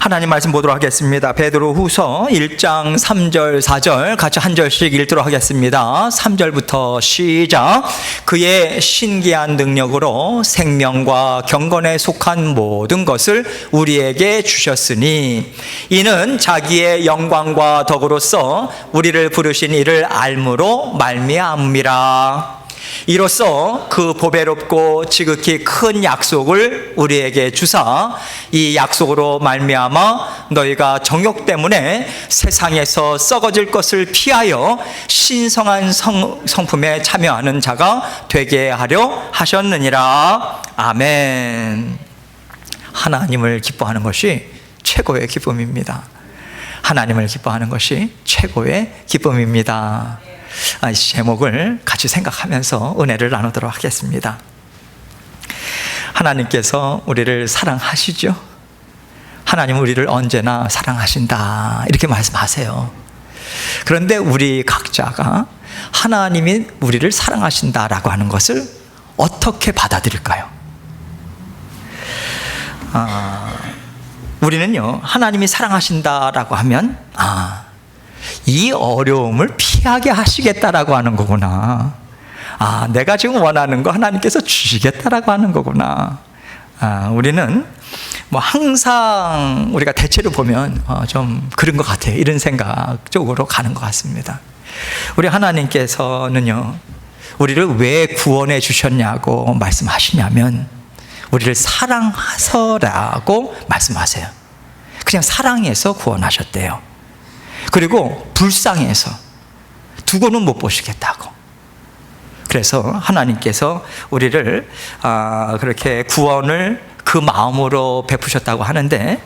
하나님 말씀 보도록 하겠습니다. 베드로 후서 1장 3절 4절 같이 한 절씩 읽도록 하겠습니다. 3절부터 시작. 그의 신기한 능력으로 생명과 경건에 속한 모든 것을 우리에게 주셨으니 이는 자기의 영광과 덕으로서 우리를 부르신 이를 알므로 말미암음이라. 이로써 그 보배롭고 지극히 큰 약속을 우리에게 주사 이 약속으로 말미암아 너희가 정욕 때문에 세상에서 썩어질 것을 피하여 신성한 성품에 참여하는 자가 되게 하려 하셨느니라. 아멘. 하나님을 기뻐하는 것이 최고의 기쁨입니다. 하나님을 기뻐하는 것이 최고의 기쁨입니다. 이 제목을 같이 생각하면서 은혜를 나누도록 하겠습니다. 하나님께서 우리를 사랑하시죠? 하나님은 우리를 언제나 사랑하신다 이렇게 말씀하세요. 그런데 우리 각자가 하나님이 우리를 사랑하신다라고 하는 것을 어떻게 받아들일까요? 우리는요, 하나님이 사랑하신다라고 하면 이 어려움을 피하게 하시겠다라고 하는 거구나. 내가 지금 원하는 거 하나님께서 주시겠다라고 하는 거구나. 우리는 뭐 항상 우리가 대체로 보면 좀 그런 것 같아요. 이런 생각 쪽으로 가는 것 같습니다. 우리 하나님께서는요, 우리를 왜 구원해 주셨냐고 말씀하시냐면 우리를 사랑하서라고 말씀하세요. 그냥 사랑해서 구원하셨대요. 그리고 불쌍해서 두고는 못 보시겠다고. 그래서 하나님께서 우리를 그렇게 구원을 그 마음으로 베푸셨다고 하는데,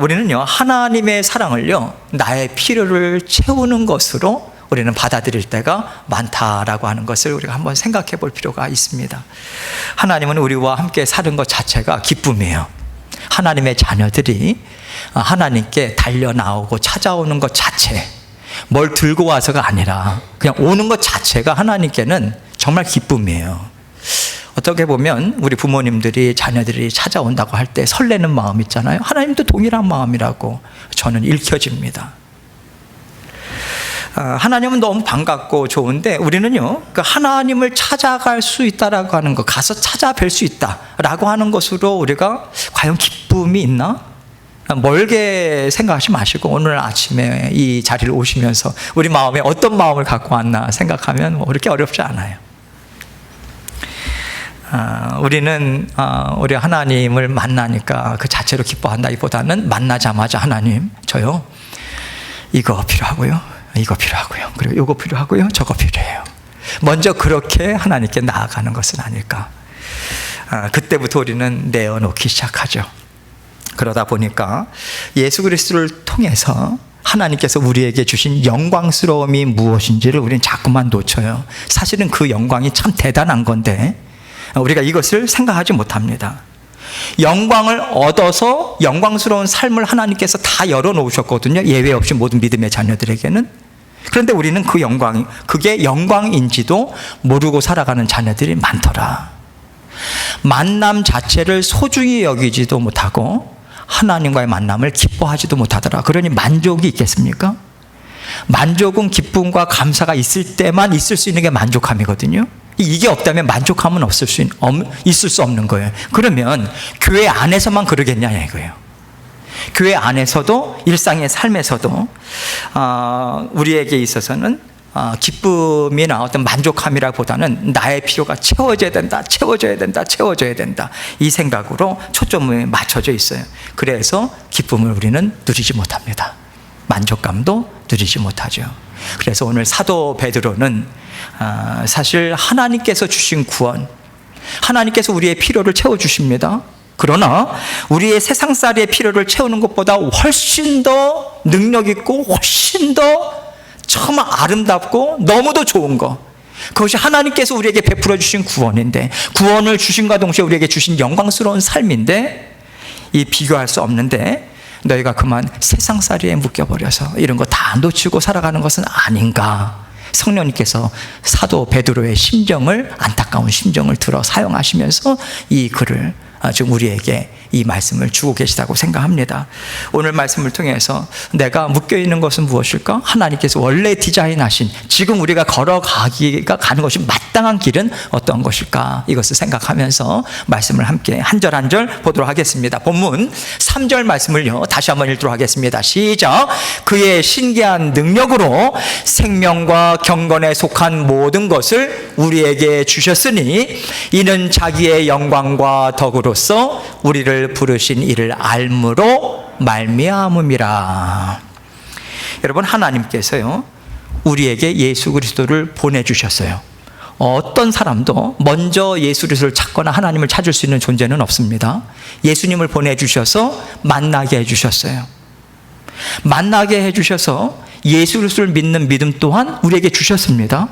우리는요, 하나님의 사랑을요, 나의 필요를 채우는 것으로 우리는 받아들일 때가 많다라고 하는 것을 우리가 한번 생각해 볼 필요가 있습니다. 하나님은 우리와 함께 사는 것 자체가 기쁨이에요. 하나님의 자녀들이 하나님께 달려나오고 찾아오는 것 자체, 뭘 들고 와서가 아니라 그냥 오는 것 자체가 하나님께는 정말 기쁨이에요. 어떻게 보면 우리 부모님들이 자녀들이 찾아온다고 할 때 설레는 마음 있잖아요. 하나님도 동일한 마음이라고 저는 읽혀집니다. 하나님은 너무 반갑고 좋은데 우리는요, 그 하나님을 찾아갈 수 있다라고 하는 것, 가서 찾아뵐 수 있다라고 하는 것으로 우리가 과연 기쁨이 있나? 멀게 생각하지 마시고 오늘 아침에 이 자리를 오시면서 우리 마음에 어떤 마음을 갖고 왔나 생각하면 뭐 그렇게 어렵지 않아요. 우리는 우리 하나님을 만나니까 그 자체로 기뻐한다기보다는 만나자마자 하나님, 저요 이거 필요하고요, 이거 필요하고요, 그리고 이거 필요하고요, 저거 필요해요. 먼저 그렇게 하나님께 나아가는 것은 아닐까. 그때부터 우리는 내어놓기 시작하죠. 그러다 보니까 예수 그리스도를 통해서 하나님께서 우리에게 주신 영광스러움이 무엇인지를 우리는 자꾸만 놓쳐요. 사실은 그 영광이 참 대단한 건데 우리가 이것을 생각하지 못합니다. 영광을 얻어서 영광스러운 삶을 하나님께서 다 열어놓으셨거든요. 예외 없이 모든 믿음의 자녀들에게는. 그런데 우리는 그 영광이, 그게 영광인지도 모르고 살아가는 자녀들이 많더라. 만남 자체를 소중히 여기지도 못하고 하나님과의 만남을 기뻐하지도 못하더라. 그러니 만족이 있겠습니까? 만족은 기쁨과 감사가 있을 때만 있을 수 있는 게 만족함이거든요. 이게 없다면 만족함은 있을 수 없는 거예요. 그러면 교회 안에서만 그러겠냐 이거예요. 교회 안에서도 일상의 삶에서도 우리에게 있어서는 기쁨이나 어떤 만족함이라보다는 나의 필요가 채워져야 된다, 채워져야 된다, 채워져야 된다, 이 생각으로 초점이 맞춰져 있어요. 그래서 기쁨을 우리는 누리지 못합니다. 만족감도 누리지 못하죠. 그래서 오늘 사도 베드로는 사실 하나님께서 주신 구원, 하나님께서 우리의 필요를 채워주십니다. 그러나 우리의 세상살이의 필요를 채우는 것보다 훨씬 더 능력 있고 훨씬 더 정말 아름답고 너무도 좋은 것, 그것이 하나님께서 우리에게 베풀어 주신 구원인데, 구원을 주신과 동시에 우리에게 주신 영광스러운 삶인데, 이 비교할 수 없는데 너희가 그만 세상살이에 묶여버려서 이런 거 다 놓치고 살아가는 것은 아닌가. 성령님께서 사도 베드로의 심정을, 안타까운 심정을 들어 사용하시면서 이 글을 지금 우리에게 이 말씀을 주고 계시다고 생각합니다. 오늘 말씀을 통해서 내가 묶여있는 것은 무엇일까? 하나님께서 원래 디자인하신 지금 우리가 가는 것이 마땅한 길은 어떤 것일까? 이것을 생각하면서 말씀을 함께 한 절 한 절 보도록 하겠습니다. 본문 3절 말씀을요 다시 한번 읽도록 하겠습니다. 시작. 그의 신기한 능력으로 생명과 경건에 속한 모든 것을 우리에게 주셨으니 이는 자기의 영광과 덕으로서 우리를 부르신 이를 알므로 말미암음이라. 여러분, 하나님께서요 우리에게 예수 그리스도를 보내주셨어요. 어떤 사람도 먼저 예수 그리스도를 찾거나 하나님을 찾을 수 있는 존재는 없습니다. 예수님을 보내주셔서 만나게 해주셨어요. 만나게 해주셔서 예수 그리스도를 믿는 믿음 또한 우리에게 주셨습니다.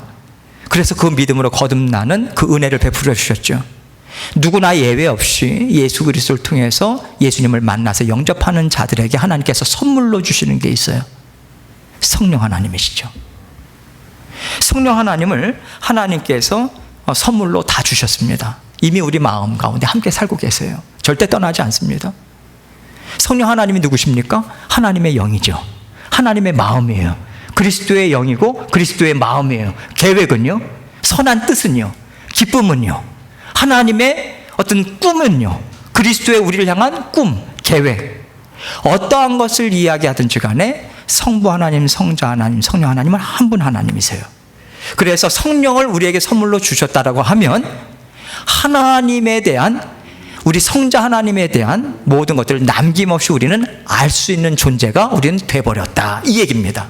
그래서 그 믿음으로 거듭나는 그 은혜를 베풀어 주셨죠. 누구나 예외 없이 예수 그리스도를 통해서 예수님을 만나서 영접하는 자들에게 하나님께서 선물로 주시는 게 있어요. 성령 하나님이시죠. 성령 하나님을 하나님께서 선물로 다 주셨습니다. 이미 우리 마음 가운데 함께 살고 계세요. 절대 떠나지 않습니다. 성령 하나님이 누구십니까? 하나님의 영이죠. 하나님의 마음이에요. 그리스도의 영이고 그리스도의 마음이에요. 계획은요, 선한 뜻은요, 기쁨은요, 하나님의 어떤 꿈은요, 그리스도의 우리를 향한 꿈, 계획, 어떠한 것을 이야기하든지 간에 성부 하나님, 성자 하나님, 성령 하나님은 한 분 하나님이세요. 그래서 성령을 우리에게 선물로 주셨다라고 하면 하나님에 대한, 우리 성자 하나님에 대한 모든 것들을 남김없이 우리는 알 수 있는 존재가 우리는 돼버렸다, 이 얘기입니다.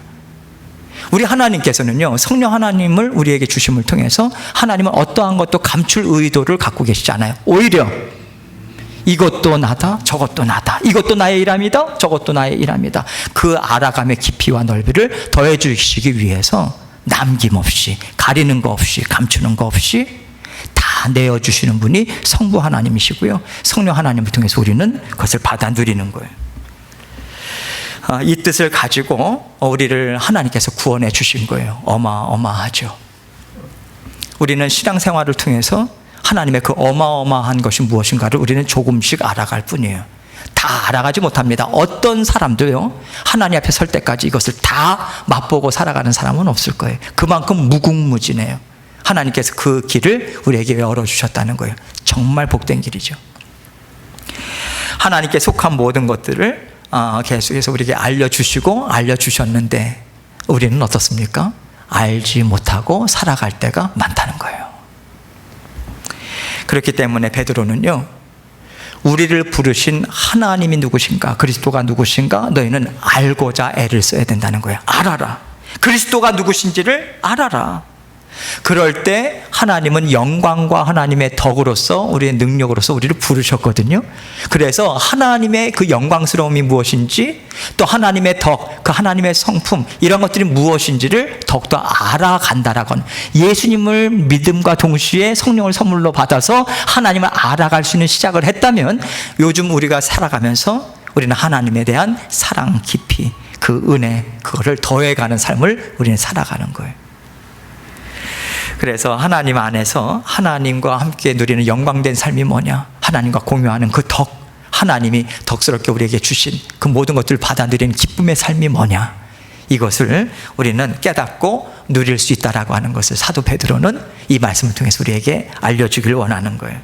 우리 하나님께서는요 성령 하나님을 우리에게 주심을 통해서 하나님은 어떠한 것도 감출 의도를 갖고 계시지 않아요. 오히려 이것도 나다, 저것도 나다, 이것도 나의 일함이다, 저것도 나의 일함이다, 그 알아감의 깊이와 넓이를 더해 주시기 위해서 남김없이, 가리는 거 없이, 감추는 거 없이 다 내어주시는 분이 성부 하나님이시고요, 성령 하나님을 통해서 우리는 그것을 받아 누리는 거예요. 이 뜻을 가지고 우리를 하나님께서 구원해 주신 거예요. 어마어마하죠. 우리는 신앙생활을 통해서 하나님의 그 어마어마한 것이 무엇인가를 우리는 조금씩 알아갈 뿐이에요. 다 알아가지 못합니다. 어떤 사람도요 하나님 앞에 설 때까지 이것을 다 맛보고 살아가는 사람은 없을 거예요. 그만큼 무궁무진해요. 하나님께서 그 길을 우리에게 열어주셨다는 거예요. 정말 복된 길이죠. 하나님께 속한 모든 것들을 계속해서 우리에게 알려주시고 알려주셨는데 우리는 어떻습니까? 알지 못하고 살아갈 때가 많다는 거예요. 그렇기 때문에 베드로는요 우리를 부르신 하나님이 누구신가, 그리스도가 누구신가 너희는 알고자 애를 써야 된다는 거예요. 알아라. 그리스도가 누구신지를 알아라. 그럴 때 하나님은 영광과 하나님의 덕으로서, 우리의 능력으로서 우리를 부르셨거든요. 그래서 하나님의 그 영광스러움이 무엇인지, 또 하나님의 덕, 그 하나님의 성품, 이런 것들이 무엇인지를 더욱더 알아간다라고 하는, 예수님을 믿음과 동시에 성령을 선물로 받아서 하나님을 알아갈 수 있는 시작을 했다면 요즘 우리가 살아가면서 우리는 하나님에 대한 사랑 깊이, 그 은혜, 그거를 더해가는 삶을 우리는 살아가는 거예요. 그래서 하나님 안에서 하나님과 함께 누리는 영광된 삶이 뭐냐, 하나님과 공유하는 그 덕, 하나님이 덕스럽게 우리에게 주신 그 모든 것들을 받아 누리는 기쁨의 삶이 뭐냐, 이것을 우리는 깨닫고 누릴 수 있다라고 하는 것을 사도 베드로는 이 말씀을 통해서 우리에게 알려주길 원하는 거예요.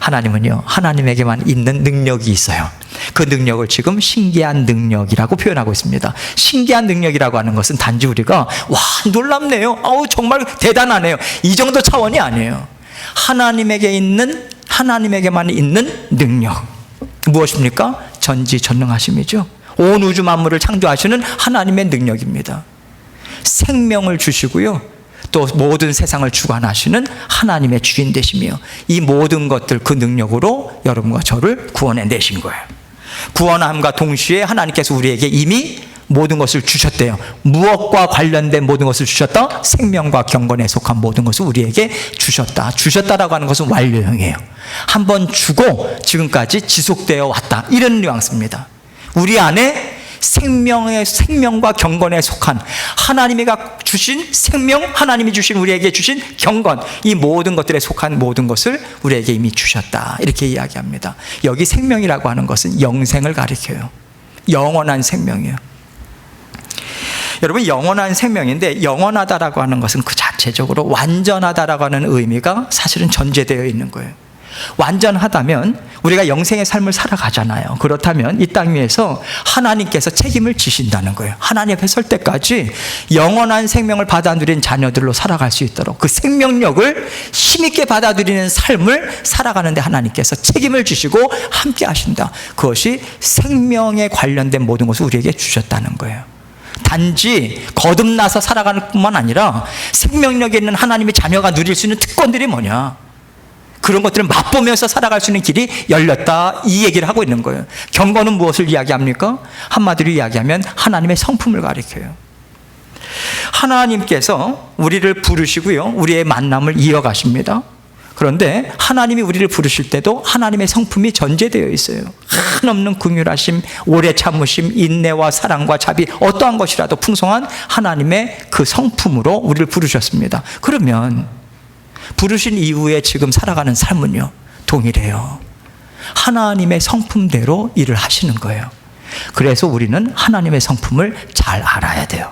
하나님은요 하나님에게만 있는 능력이 있어요. 그 능력을 지금 신기한 능력이라고 표현하고 있습니다. 신기한 능력이라고 하는 것은 단지 우리가 와 놀랍네요, 정말 대단하네요, 이 정도 차원이 아니에요. 하나님에게만 있는 능력, 무엇입니까? 전지전능하심이죠. 온 우주 만물을 창조하시는 하나님의 능력입니다. 생명을 주시고요, 또 모든 세상을 주관하시는 하나님의 주인 되시며, 이 모든 것들 그 능력으로 여러분과 저를 구원해 내신 거예요. 구원함과 동시에 하나님께서 우리에게 이미 모든 것을 주셨대요. 무엇과 관련된 모든 것을 주셨다? 생명과 경건에 속한 모든 것을 우리에게 주셨다. 주셨다라고 하는 것은 완료형이에요. 한번 주고 지금까지 지속되어 왔다, 이런 뉘앙스입니다. 우리 안에 생명과 경건에 속한 하나님이 주신 생명, 하나님이 주신 우리에게 주신 경건, 이 모든 것들에 속한 모든 것을 우리에게 이미 주셨다, 이렇게 이야기합니다. 여기 생명이라고 하는 것은 영생을 가리켜요. 영원한 생명이에요. 여러분, 영원한 생명인데, 영원하다라고 하는 것은 그 자체적으로 완전하다라고 하는 의미가 사실은 전제되어 있는 거예요. 완전하다면 우리가 영생의 삶을 살아가잖아요. 그렇다면 이 땅 위에서 하나님께서 책임을 지신다는 거예요. 하나님 앞에 설 때까지 영원한 생명을 받아들인 자녀들로 살아갈 수 있도록 그 생명력을 힘있게 받아들이는 삶을 살아가는데 하나님께서 책임을 지시고 함께 하신다. 그것이 생명에 관련된 모든 것을 우리에게 주셨다는 거예요. 단지 거듭나서 살아가는 뿐만 아니라 생명력에 있는 하나님의 자녀가 누릴 수 있는 특권들이 뭐냐, 그런 것들을 맛보면서 살아갈 수 있는 길이 열렸다, 이 얘기를 하고 있는 거예요. 경건은 무엇을 이야기합니까? 한마디로 이야기하면 하나님의 성품을 가리켜요. 하나님께서 우리를 부르시고요, 우리의 만남을 이어가십니다. 그런데 하나님이 우리를 부르실 때도 하나님의 성품이 전제되어 있어요. 한없는 긍휼하심, 오래 참으심, 인내와 사랑과 자비, 어떠한 것이라도 풍성한 하나님의 그 성품으로 우리를 부르셨습니다. 그러면 부르신 이후에 지금 살아가는 삶은요, 동일해요. 하나님의 성품대로 일을 하시는 거예요. 그래서 우리는 하나님의 성품을 잘 알아야 돼요.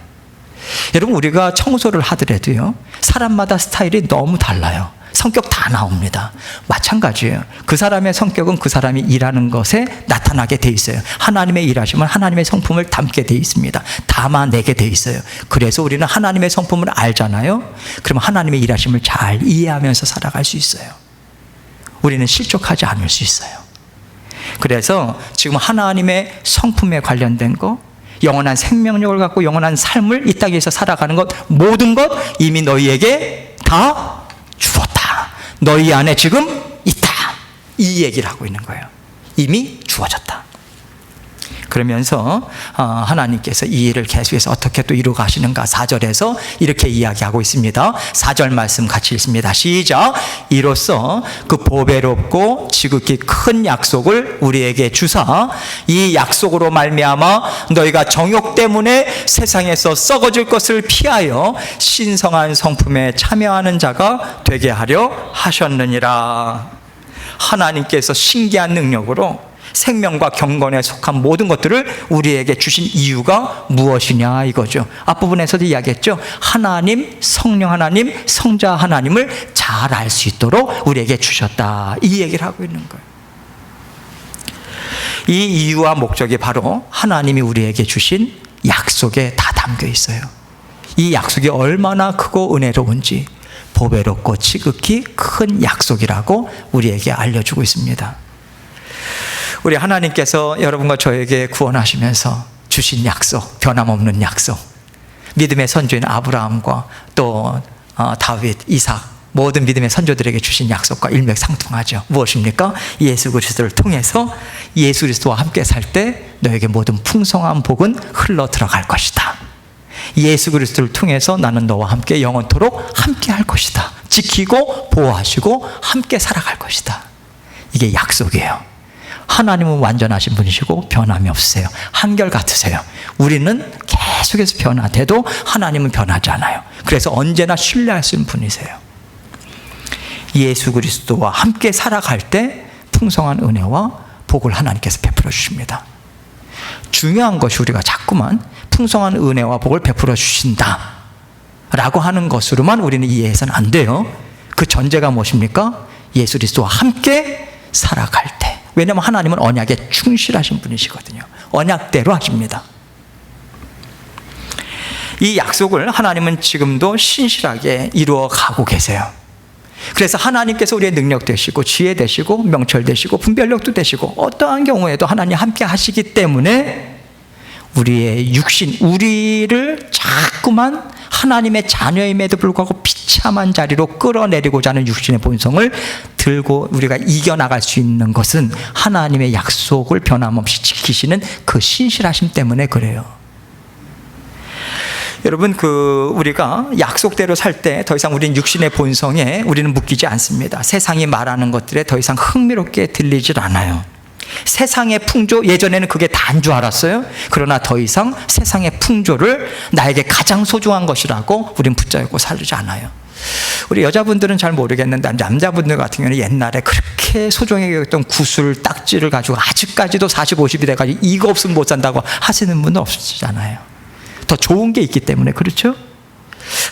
여러분, 우리가 청소를 하더라도요, 사람마다 스타일이 너무 달라요. 성격 다 나옵니다. 마찬가지예요. 그 사람의 성격은 그 사람이 일하는 것에 나타나게 돼 있어요. 하나님의 일하심은 하나님의 성품을 담게 돼 있습니다. 담아내게 돼 있어요. 그래서 우리는 하나님의 성품을 알잖아요. 그러면 하나님의 일하심을 잘 이해하면서 살아갈 수 있어요. 우리는 실족하지 않을 수 있어요. 그래서 지금 하나님의 성품에 관련된 거, 영원한 생명력을 갖고 영원한 삶을 이 땅에서 살아가는 것, 모든 것 이미 너희에게 다 주었다. 너희 안에 지금 있다. 이 얘기를 하고 있는 거예요. 이미 주어졌다. 그러면서 하나님께서 이 일을 계속해서 어떻게 또 이루어 가시는가, 4절에서 이렇게 이야기하고 있습니다. 4절 말씀 같이 읽습니다. 시작. 이로써 그 보배롭고 지극히 큰 약속을 우리에게 주사 이 약속으로 말미암아 너희가 정욕 때문에 세상에서 썩어질 것을 피하여 신성한 성품에 참여하는 자가 되게 하려 하셨느니라. 하나님께서 신기한 능력으로 생명과 경건에 속한 모든 것들을 우리에게 주신 이유가 무엇이냐, 이거죠. 앞부분에서도 이야기했죠. 하나님, 성령 하나님, 성자 하나님을 잘 알 수 있도록 우리에게 주셨다, 이 얘기를 하고 있는 거예요. 이 이유와 목적이 바로 하나님이 우리에게 주신 약속에 다 담겨 있어요. 이 약속이 얼마나 크고 은혜로운지, 보배롭고 지극히 큰 약속이라고 우리에게 알려주고 있습니다. 우리 하나님께서 여러분과 저에게 구원하시면서 주신 약속, 변함없는 약속, 믿음의 선조인 아브라함과 또 다윗, 이삭, 모든 믿음의 선조들에게 주신 약속과 일맥상통하죠. 무엇입니까? 예수 그리스도를 통해서 예수 그리스도와 함께 살 때 너에게 모든 풍성한 복은 흘러 들어갈 것이다. 예수 그리스도를 통해서 나는 너와 함께 영원토록 함께 할 것이다. 지키고 보호하시고 함께 살아갈 것이다. 이게 약속이에요. 하나님은 완전하신 분이시고 변함이 없으세요. 한결같으세요. 우리는 계속해서 변화돼도 하나님은 변하지 않아요. 그래서 언제나 신뢰할 수 있는 분이세요. 예수 그리스도와 함께 살아갈 때 풍성한 은혜와 복을 하나님께서 베풀어 주십니다. 중요한 것이 우리가 자꾸만 풍성한 은혜와 복을 베풀어 주신다 라고 하는 것으로만 우리는 이해해서는 안 돼요. 그 전제가 무엇입니까? 예수 그리스도와 함께 살아갈 때. 왜냐하면 하나님은 언약에 충실하신 분이시거든요. 언약대로 하십니다. 이 약속을 하나님은 지금도 신실하게 이루어 가고 계세요. 그래서 하나님께서 우리의 능력 되시고 지혜 되시고 명철 되시고 분별력도 되시고 어떠한 경우에도 하나님 함께 하시기 때문에 우리의 육신, 우리를 자꾸만 하나님의 자녀임에도 불구하고 비참한 자리로 끌어내리고자 하는 육신의 본성을 들고 우리가 이겨나갈 수 있는 것은 하나님의 약속을 변함없이 지키시는 그 신실하심 때문에 그래요. 여러분, 우리가 약속대로 살 때 더 이상 우리는 육신의 본성에 우리는 묶이지 않습니다. 세상이 말하는 것들에 더 이상 흥미롭게 들리질 않아요. 세상의 풍조, 예전에는 그게 다인 줄 알았어요. 그러나 더 이상 세상의 풍조를 나에게 가장 소중한 것이라고 우린 붙잡고 살지 않아요. 우리 여자분들은 잘 모르겠는데 남자분들 같은 경우는 옛날에 그렇게 소중하게 여겼던 구슬, 딱지를 가지고 아직까지도 40, 50이 돼가지고 이거 없으면 못 산다고 하시는 분은 없으시잖아요. 더 좋은 게 있기 때문에. 그렇죠?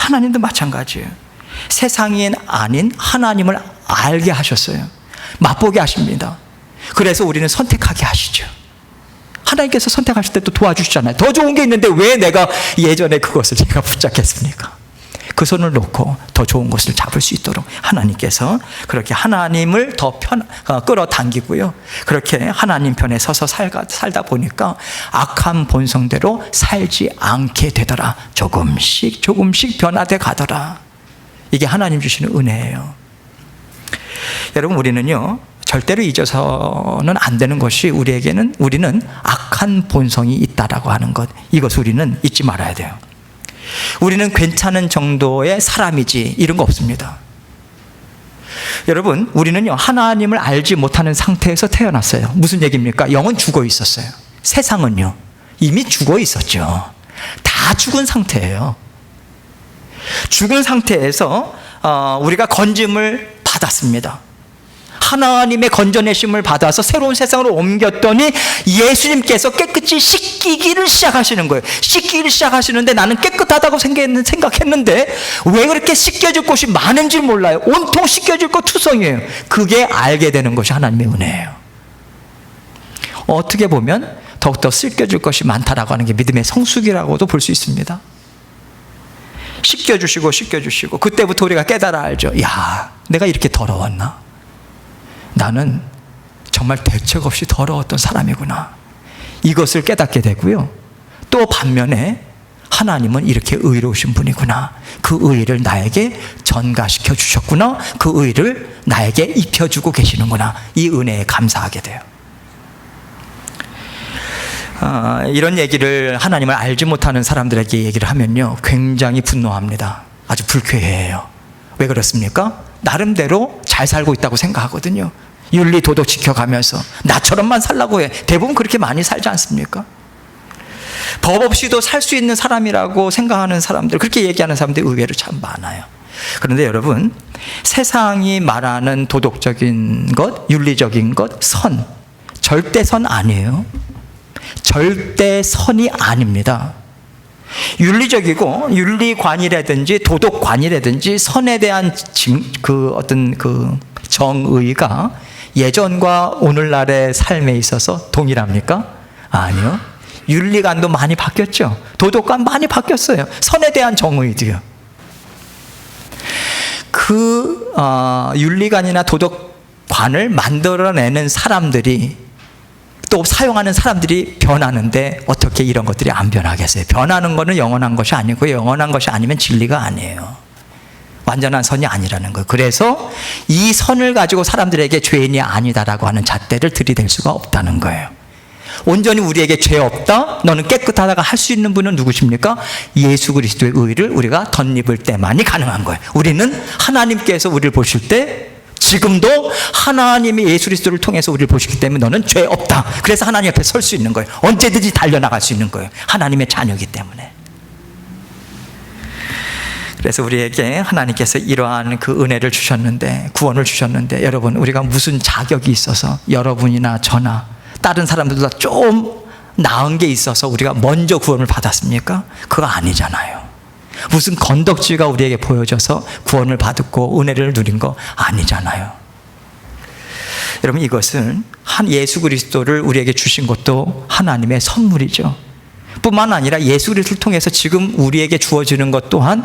하나님도 마찬가지예요. 세상이 아닌 하나님을 알게 하셨어요. 맛보게 하십니다. 그래서 우리는 선택하게 하시죠. 하나님께서 선택하실 때 또 도와주시잖아요. 더 좋은 게 있는데 왜 내가 예전에 그것을 제가 붙잡겠습니까? 그 손을 놓고 더 좋은 것을 잡을 수 있도록 하나님께서 그렇게 하나님을 더 끌어당기고요. 그렇게 하나님 편에 서서 살다 보니까 악한 본성대로 살지 않게 되더라. 조금씩 조금씩 변화돼 가더라. 이게 하나님 주시는 은혜예요. 여러분, 우리는요, 절대로 잊어서는 안 되는 것이 우리는 악한 본성이 있다라고 하는 것, 이것을 우리는 잊지 말아야 돼요. 우리는 괜찮은 정도의 사람이지 이런 거 없습니다. 여러분, 우리는요, 하나님을 알지 못하는 상태에서 태어났어요. 무슨 얘기입니까? 영은 죽어 있었어요. 세상은요, 이미 죽어 있었죠. 다 죽은 상태예요. 죽은 상태에서 우리가 건짐을 받았습니다. 하나님의 건져내심을 받아서 새로운 세상으로 옮겼더니 예수님께서 깨끗이 씻기기를 시작하시는 거예요. 씻기기를 시작하시는데 나는 깨끗하다고 생각했는데 왜 그렇게 씻겨질 곳이 많은지 몰라요. 온통 씻겨질 것 투성이에요. 그게 알게 되는 것이 하나님의 은혜예요. 어떻게 보면 더욱더 씻겨질 것이 많다라고 하는 게 믿음의 성숙이라고도 볼 수 있습니다. 씻겨주시고 그때부터 우리가 깨달아 알죠. 야, 내가 이렇게 더러웠나? 나는 정말 대책 없이 더러웠던 사람이구나. 이것을 깨닫게 되고요. 또 반면에 하나님은 이렇게 의로우신 분이구나. 그 의를 나에게 전가시켜 주셨구나. 그 의를 나에게 입혀주고 계시는구나. 이 은혜에 감사하게 돼요. 이런 얘기를 하나님을 알지 못하는 사람들에게 얘기를 하면요, 굉장히 분노합니다. 아주 불쾌해요. 왜 그렇습니까? 나름대로 잘 살고 있다고 생각하거든요. 윤리 도덕 지켜가면서 나처럼만 살라고 해. 대부분 그렇게 많이 살지 않습니까? 법 없이도 살 수 있는 사람이라고 생각하는 사람들, 그렇게 얘기하는 사람들이 의외로 참 많아요. 그런데 여러분, 세상이 말하는 도덕적인 것, 윤리적인 것, 선, 절대 선 아니에요. 절대 선이 아닙니다. 윤리적이고 윤리관이라든지 도덕관이라든지 선에 대한 정의가 예전과 오늘날의 삶에 있어서 동일합니까? 아니요. 윤리관도 많이 바뀌었죠. 도덕관 많이 바뀌었어요. 선에 대한 정의도요. 윤리관이나 도덕관을 만들어내는 사람들이, 또 사용하는 사람들이 변하는데 어떻게 이런 것들이 안 변하겠어요? 변하는 것은 영원한 것이 아니고, 영원한 것이 아니면 진리가 아니에요. 완전한 선이 아니라는 거예요. 그래서 이 선을 가지고 사람들에게 죄인이 아니다라고 하는 잣대를 들이댈 수가 없다는 거예요. 온전히 우리에게 죄 없다, 너는 깨끗하다가 할 수 있는 분은 누구십니까? 예수 그리스도의 의를 우리가 덧입을 때만이 가능한 거예요. 우리는 하나님께서 우리를 보실 때, 지금도 하나님이 예수 그리스도를 통해서 우리를 보시기 때문에 너는 죄 없다. 그래서 하나님 앞에 설 수 있는 거예요. 언제든지 달려나갈 수 있는 거예요. 하나님의 자녀이기 때문에. 그래서 우리에게 하나님께서 이러한 그 은혜를 주셨는데, 구원을 주셨는데, 여러분, 우리가 무슨 자격이 있어서 여러분이나 저나 다른 사람들보다 좀 나은 게 있어서 우리가 먼저 구원을 받았습니까? 그거 아니잖아요. 무슨 건덕지가 우리에게 보여져서 구원을 받고 은혜를 누린 거 아니잖아요. 여러분, 이것은 예수 그리스도를 우리에게 주신 것도 하나님의 선물이죠. 뿐만 아니라 예수 그리스도를 통해서 지금 우리에게 주어지는 것 또한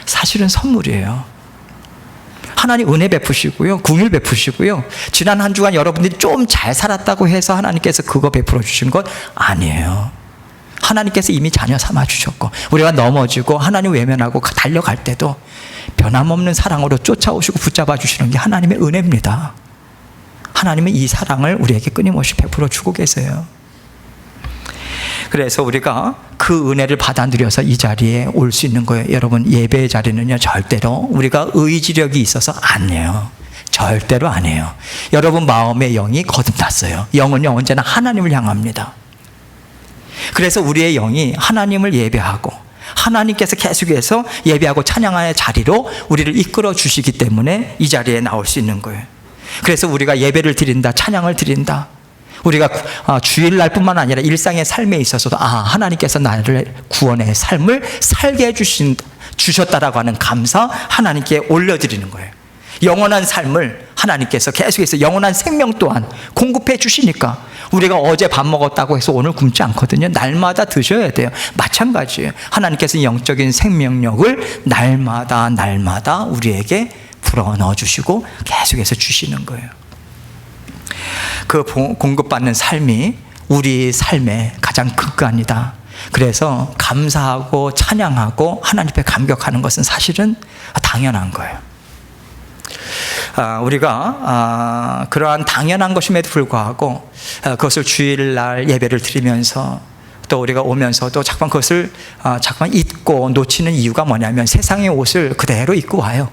사실은 선물이에요. 하나님 은혜 베푸시고요, 긍휼 베푸시고요. 지난 한 주간 여러분들이 좀 잘 살았다고 해서 하나님께서 그거 베풀어 주신 것 아니에요. 하나님께서 이미 자녀 삼아 주셨고, 우리가 넘어지고 하나님 외면하고 달려갈 때도 변함없는 사랑으로 쫓아오시고 붙잡아 주시는 게 하나님의 은혜입니다. 하나님은 이 사랑을 우리에게 끊임없이 베풀어 주고 계세요. 그래서 우리가 그 은혜를 받아 들여서 이 자리에 올 수 있는 거예요. 여러분, 예배의 자리는요, 절대로 우리가 의지력이 있어서 아니에요. 절대로 아니에요. 여러분 마음의 영이 거듭났어요. 영은요 언제나 하나님을 향합니다. 그래서 우리의 영이 하나님을 예배하고 하나님께서 계속해서 예배하고 찬양의 자리로 우리를 이끌어 주시기 때문에 이 자리에 나올 수 있는 거예요. 그래서 우리가 예배를 드린다, 찬양을 드린다, 우리가 주일날뿐만 아니라 일상의 삶에 있어서도 하나님께서 나를 구원의 삶을 살게 주셨다라고 하는 감사 하나님께 올려드리는 거예요. 영원한 삶을 하나님께서 계속해서 영원한 생명 또한 공급해 주시니까 우리가 어제 밥 먹었다고 해서 오늘 굶지 않거든요. 날마다 드셔야 돼요. 마찬가지예요. 하나님께서 영적인 생명력을 날마다 우리에게 불어넣어 주시고 계속해서 주시는 거예요. 그 공급받는 삶이 우리 삶의 가장 근간이다. 그래서 감사하고 찬양하고 하나님 앞에 감격하는 것은 사실은 당연한 거예요. 우리가 그러한 당연한 것임에도 불구하고 그것을 주일날 예배를 드리면서 또 우리가 오면서도 자꾸만 그것을 자꾸만 잊고 놓치는 이유가 뭐냐면 세상의 옷을 그대로 입고 와요.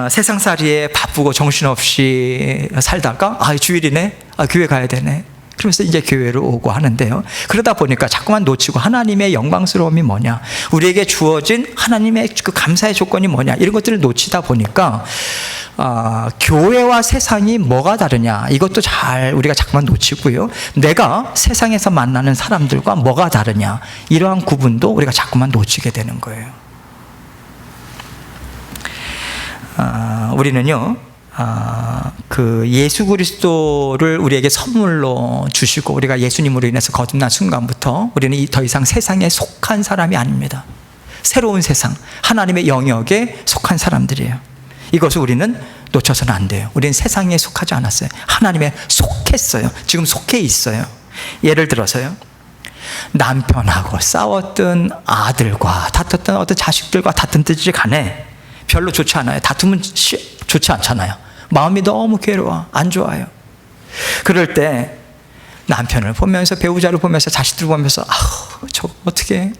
세상살이에 바쁘고 정신없이 살다가 주일이네, 교회 가야 되네, 그러면서 이제 교회로 오고 하는데요. 그러다 보니까 자꾸만 놓치고 하나님의 영광스러움이 뭐냐, 우리에게 주어진 하나님의 그 감사의 조건이 뭐냐, 이런 것들을 놓치다 보니까 교회와 세상이 뭐가 다르냐, 이것도 잘 우리가 자꾸만 놓치고요. 내가 세상에서 만나는 사람들과 뭐가 다르냐, 이러한 구분도 우리가 자꾸만 놓치게 되는 거예요. 우리는요, 그 예수 그리스도를 우리에게 선물로 주시고 우리가 예수님으로 인해서 거듭난 순간부터 우리는 더 이상 세상에 속한 사람이 아닙니다. 새로운 세상, 하나님의 영역에 속한 사람들이에요. 이것을 우리는 놓쳐서는 안 돼요. 우리는 세상에 속하지 않았어요. 하나님에 속했어요. 지금 속해 있어요. 예를 들어서요, 남편하고 싸웠던 아들과 다퉜던 어떤 자식들과 다퉜든지 간에 별로 좋지 않아요. 다투면 좋지 않잖아요. 마음이 너무 괴로워, 안 좋아요. 그럴 때 남편을 보면서, 배우자를 보면서, 자식들을 보면서 저 어떻게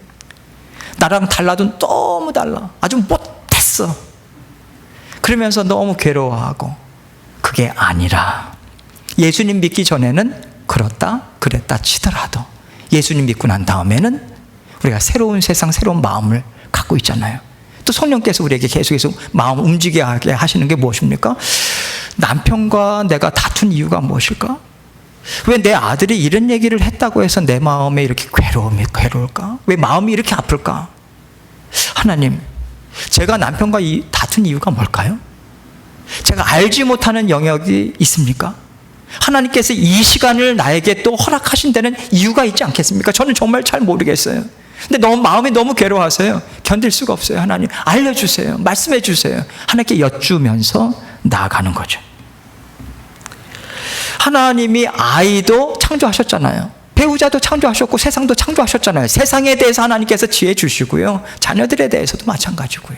나랑 달라도 너무 달라, 아주 못했어, 그러면서 너무 괴로워하고, 그게 아니라 예수님 믿기 전에는 그랬다 치더라도 예수님 믿고 난 다음에는 우리가 새로운 세상, 새로운 마음을 갖고 있잖아요. 또 성령께서 우리에게 계속해서 마음 움직이게 하시는 게 무엇입니까? 남편과 내가 다툰 이유가 무엇일까? 왜 내 아들이 이런 얘기를 했다고 해서 내 마음에 이렇게 괴로울까? 왜 마음이 이렇게 아플까? 하나님, 제가 남편과 다툰 이유가 뭘까요? 제가 알지 못하는 영역이 있습니까? 하나님께서 이 시간을 나에게 또 허락하신 데는 이유가 있지 않겠습니까? 저는 정말 잘 모르겠어요. 근데 마음이 너무 괴로워서요, 견딜 수가 없어요. 하나님, 알려주세요, 말씀해 주세요. 하나님께 여쭈면서 나아가는 거죠. 하나님이 아이도 창조하셨잖아요. 배우자도 창조하셨고 세상도 창조하셨잖아요. 세상에 대해서 하나님께서 지혜 주시고요, 자녀들에 대해서도 마찬가지고요.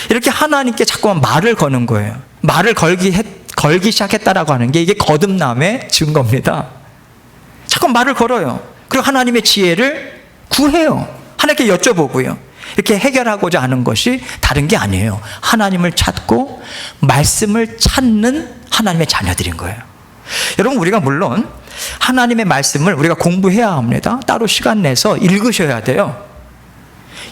이렇게 하나님께 자꾸만 말을 거는 거예요. 말을 걸기 시작했다라고 하는 게 이게 거듭남의 증거입니다. 자꾸 말을 걸어요. 그리고 하나님의 지혜를 구해요. 하나님께 여쭤보고요. 이렇게 해결하고자 하는 것이 다른 게 아니에요. 하나님을 찾고 말씀을 찾는 하나님의 자녀들인 거예요. 여러분, 우리가 물론 하나님의 말씀을 우리가 공부해야 합니다. 따로 시간 내서 읽으셔야 돼요.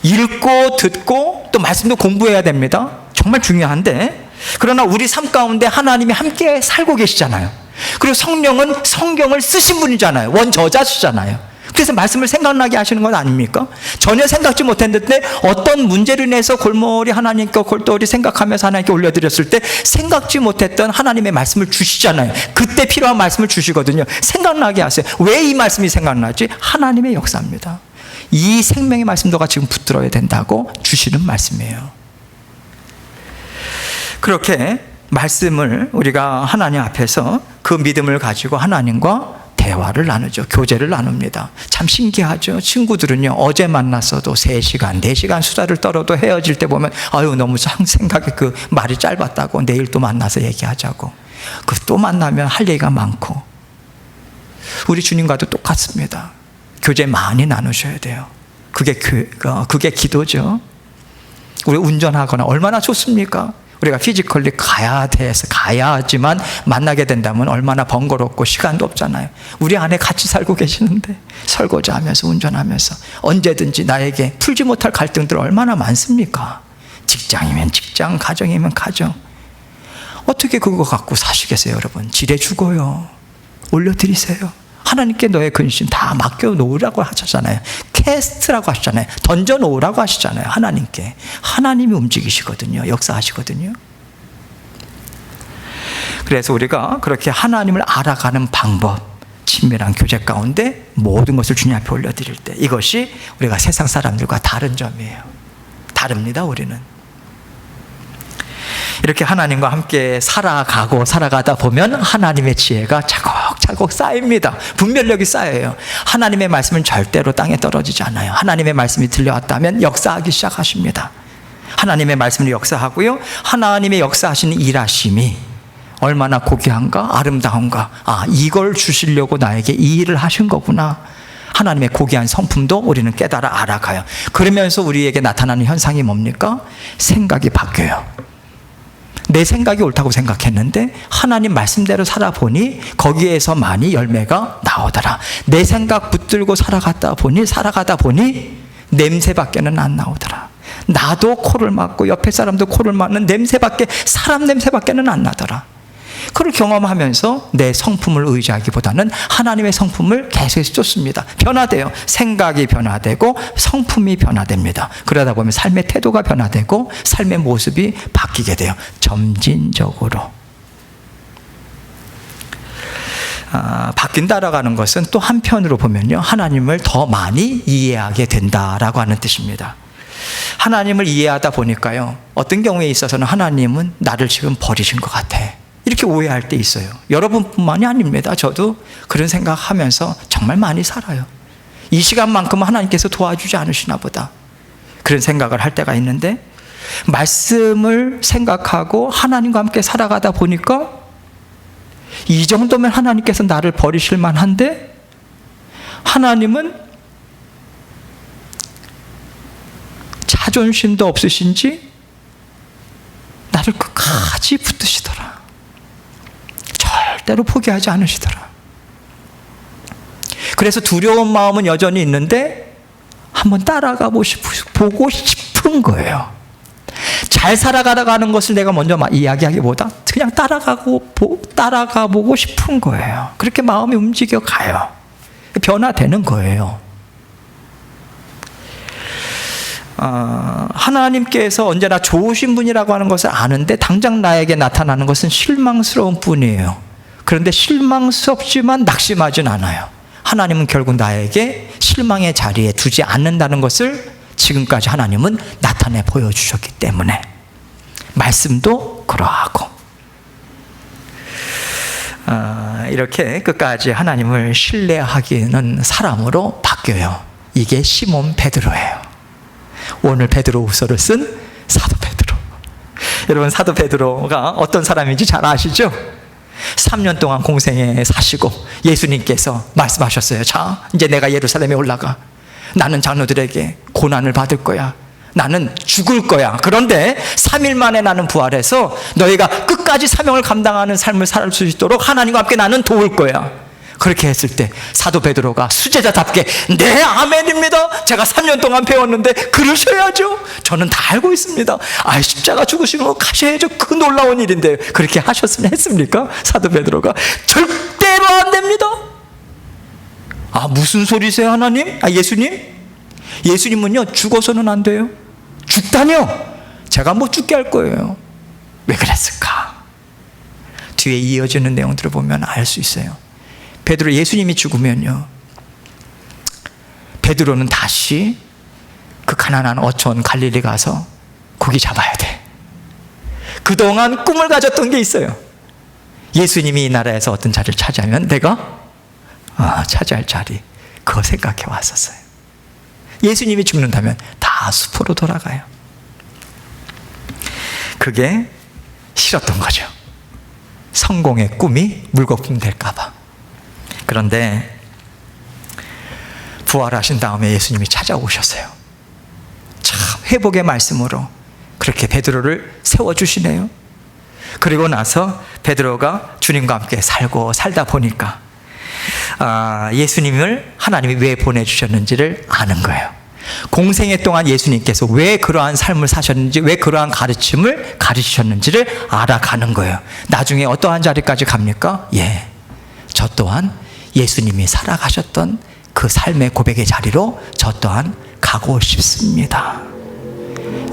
읽고 듣고 또 말씀도 공부해야 됩니다. 정말 중요한데, 그러나 우리 삶 가운데 하나님이 함께 살고 계시잖아요. 그리고 성령은 성경을 쓰신 분이잖아요. 원저자시잖아요. 그래서 말씀을 생각나게 하시는 건 아닙니까? 전혀 생각지 못했는데 어떤 문제로 인해서 골머리 하나님께 골똘히 생각하면서 하나님께 올려드렸을 때 생각지 못했던 하나님의 말씀을 주시잖아요. 그때 필요한 말씀을 주시거든요. 생각나게 하세요. 왜 이 말씀이 생각나지? 하나님의 역사입니다. 이 생명의 말씀 너가 지금 붙들어야 된다고 주시는 말씀이에요. 그렇게 말씀을 우리가 하나님 앞에서 그 믿음을 가지고 하나님과 대화를 나누죠. 교제를 나눕니다. 참 신기하죠. 친구들은요, 어제 만났어도 3시간, 4시간 수다를 떨어도 헤어질 때 보면 너무 생각이 그 말이 짧았다고, 내일 또 만나서 얘기하자고. 그 또 만나면 할 얘기가 많고. 우리 주님과도 똑같습니다. 교제 많이 나누셔야 돼요. 그게 기도죠. 우리 운전하거나 얼마나 좋습니까? 우리가 피지컬리 가야지만 만나게 된다면 얼마나 번거롭고 시간도 없잖아요. 우리 안에 같이 살고 계시는데 설거지하면서 운전하면서 언제든지 나에게 풀지 못할 갈등들 얼마나 많습니까? 직장이면 직장, 가정이면 가정. 어떻게 그거 갖고 사시겠어요, 여러분? 지레 죽어요. 올려드리세요. 하나님께 너의 근심 다 맡겨놓으라고 하셨잖아요. 캐스트라고 하셨잖아요. 던져놓으라고 하시잖아요. 하나님께. 하나님이 움직이시거든요. 역사하시거든요. 그래서 우리가 그렇게 하나님을 알아가는 방법, 친밀한 교제 가운데 모든 것을 주님 앞에 올려드릴 때, 이것이 우리가 세상 사람들과 다른 점이에요. 다릅니다, 우리는. 이렇게 하나님과 함께 살아가다 보면 하나님의 지혜가 차곡차곡 쌓입니다. 분별력이 쌓여요. 하나님의 말씀은 절대로 땅에 떨어지지 않아요. 하나님의 말씀이 들려왔다면 역사하기 시작하십니다. 하나님의 말씀을 역사하고요, 하나님의 역사하시는 일하심이 얼마나 고귀한가, 아름다운가. 아, 이걸 주시려고 나에게 이 일을 하신 거구나. 하나님의 고귀한 성품도 우리는 깨달아 알아가요. 그러면서 우리에게 나타나는 현상이 뭡니까? 생각이 바뀌어요. 내 생각이 옳다고 생각했는데 하나님 말씀대로 살아보니 거기에서만이 열매가 나오더라. 내 생각 붙들고 살아가다 보니 냄새밖에는 안 나오더라. 나도 코를 막고 옆에 사람도 코를 막는 냄새밖에, 사람 냄새밖에는 안 나더라. 그걸 경험하면서 내 성품을 의지하기보다는 하나님의 성품을 계속해서 쫓습니다. 변화돼요. 생각이 변화되고 성품이 변화됩니다. 그러다 보면 삶의 태도가 변화되고 삶의 모습이 바뀌게 돼요. 점진적으로. 바뀐다라고 하는 것은 또 한편으로 보면요, 하나님을 더 많이 이해하게 된다라고 하는 뜻입니다. 하나님을 이해하다 보니까요, 어떤 경우에 있어서는 하나님은 나를 지금 버리신 것 같아, 이렇게 오해할 때 있어요. 여러분뿐만이 아닙니다. 저도 그런 생각하면서 정말 많이 살아요. 이 시간만큼은 하나님께서 도와주지 않으시나 보다, 그런 생각을 할 때가 있는데, 말씀을 생각하고 하나님과 함께 살아가다 보니까 이 정도면 하나님께서 나를 버리실 만한데, 하나님은 자존심도 없으신지 나를 끝까지 붙드시더라. 절대로 포기하지 않으시더라. 그래서 두려운 마음은 여전히 있는데 한번 따라가 보고 싶은 거예요. 잘 살아가는 것을 내가 먼저 이야기하기보다 그냥 따라가 보고 싶은 거예요. 그렇게 마음이 움직여 가요. 변화되는 거예요. 하나님께서 언제나 좋으신 분이라고 하는 것을 아는데 당장 나에게 나타나는 것은 실망스러운 뿐이에요. 그런데 실망스럽지만 낙심하진 않아요. 하나님은 결국 나에게 실망의 자리에 두지 않는다는 것을 지금까지 하나님은 나타내 보여주셨기 때문에, 말씀도 그러하고, 이렇게 끝까지 하나님을 신뢰하기는 사람으로 바뀌어요. 이게 시몬 베드로예요. 오늘 베드로후서를 쓴 사도 베드로. 여러분, 사도 베드로가 어떤 사람인지 잘 아시죠? 3년 동안 공생에 사시고 예수님께서 말씀하셨어요. 자, 이제 내가 예루살렘에 올라가. 나는 장로들에게 고난을 받을 거야. 나는 죽을 거야. 그런데 3일 만에 나는 부활해서 너희가 끝까지 사명을 감당하는 삶을 살 수 있도록 하나님과 함께 나는 도울 거야. 그렇게 했을 때 사도 베드로가 수제자답게, 네, 아멘입니다. 제가 3년 동안 배웠는데 그러셔야죠. 저는 다 알고 있습니다. 십자가 죽으시는 거 가셔야죠. 그 놀라운 일인데. 그렇게 하셨으면 했습니까? 사도 베드로가 절대로 안 됩니다. 무슨 소리세요, 하나님? 예수님? 예수님은요, 죽어서는 안 돼요. 죽다뇨? 제가 못 죽게 할 거예요. 왜 그랬을까? 뒤에 이어지는 내용들을 보면 알 수 있어요. 베드로, 예수님이 죽으면요, 베드로는 다시 그 가난한 어촌 갈릴리 가서 고기 잡아야 돼. 그동안 꿈을 가졌던 게 있어요. 예수님이 이 나라에서 어떤 자리를 차지하면 내가 차지할 자리, 그거 생각해 왔었어요. 예수님이 죽는다면 다 숲으로 돌아가요. 그게 싫었던 거죠. 성공의 꿈이 물거품 될까 봐. 그런데 부활하신 다음에 예수님이 찾아오셨어요. 참 회복의 말씀으로 그렇게 베드로를 세워주시네요. 그리고 나서 베드로가 주님과 함께 살다 보니까 예수님을 하나님이 왜 보내주셨는지를 아는 거예요. 공생애 동안 예수님께서 왜 그러한 삶을 사셨는지, 왜 그러한 가르침을 가르치셨는지를 알아가는 거예요. 나중에 어떠한 자리까지 갑니까? 저 또한 예수님이 살아가셨던 그 삶의 고백의 자리로 저 또한 가고 싶습니다.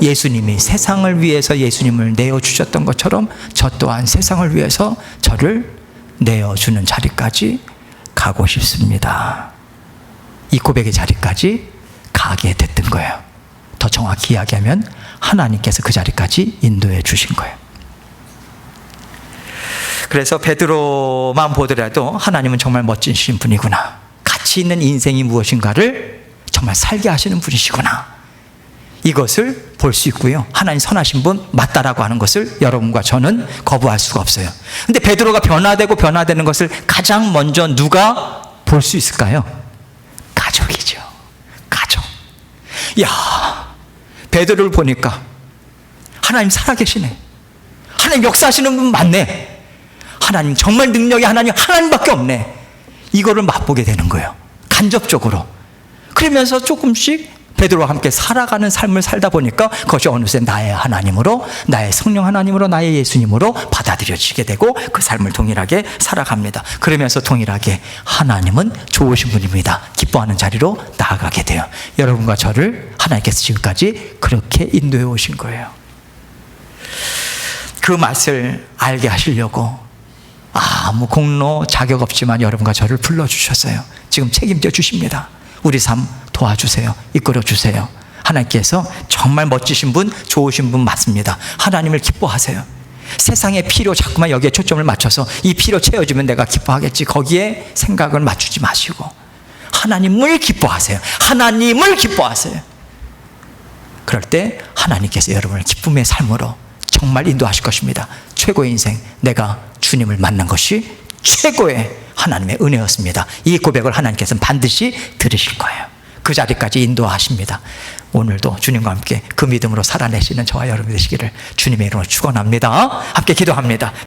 예수님이 세상을 위해서 예수님을 내어주셨던 것처럼 저 또한 세상을 위해서 저를 내어주는 자리까지 가고 싶습니다. 이 고백의 자리까지 가게 됐던 거예요. 더 정확히 이야기하면 하나님께서 그 자리까지 인도해 주신 거예요. 그래서 베드로만 보더라도 하나님은 정말 멋지신 분이구나, 가치 있는 인생이 무엇인가를 정말 살게 하시는 분이시구나, 이것을 볼 수 있고요. 하나님 선하신 분 맞다라고 하는 것을 여러분과 저는 거부할 수가 없어요. 근데 베드로가 변화되는 것을 가장 먼저 누가 볼 수 있을까요? 가족이죠. 가족. 베드로를 보니까 하나님 살아계시네, 하나님 역사하시는 분 맞네, 하나님 정말 능력이 하나님밖에 없네, 이거를 맛보게 되는 거예요, 간접적으로. 그러면서 조금씩 베드로와 함께 살아가는 삶을 살다 보니까 그것이 어느새 나의 하나님으로, 나의 성령 하나님으로, 나의 예수님으로 받아들여지게 되고 그 삶을 동일하게 살아갑니다. 그러면서 동일하게 하나님은 좋으신 분입니다, 기뻐하는 자리로 나아가게 돼요. 여러분과 저를 하나님께서 지금까지 그렇게 인도해 오신 거예요. 그 맛을 알게 하시려고 아무 공로 자격 없지만 여러분과 저를 불러주셨어요. 지금 책임져 주십니다. 우리 삶 도와주세요, 이끌어 주세요. 하나님께서 정말 멋지신 분, 좋으신 분 맞습니다. 하나님을 기뻐하세요. 세상의 필요 자꾸만 여기에 초점을 맞춰서 이 필요 채워주면 내가 기뻐하겠지, 거기에 생각을 맞추지 마시고 하나님을 기뻐하세요. 하나님을 기뻐하세요. 그럴 때 하나님께서 여러분을 기쁨의 삶으로 정말 인도하실 것입니다. 최고의 인생, 내가 주님을 만난 것이 최고의 하나님의 은혜였습니다. 이 고백을 하나님께서는 반드시 들으실 거예요. 그 자리까지 인도하십니다. 오늘도 주님과 함께 그 믿음으로 살아내시는 저와 여러분 되시기를 주님의 이름으로 축원합니다. 함께 기도합니다.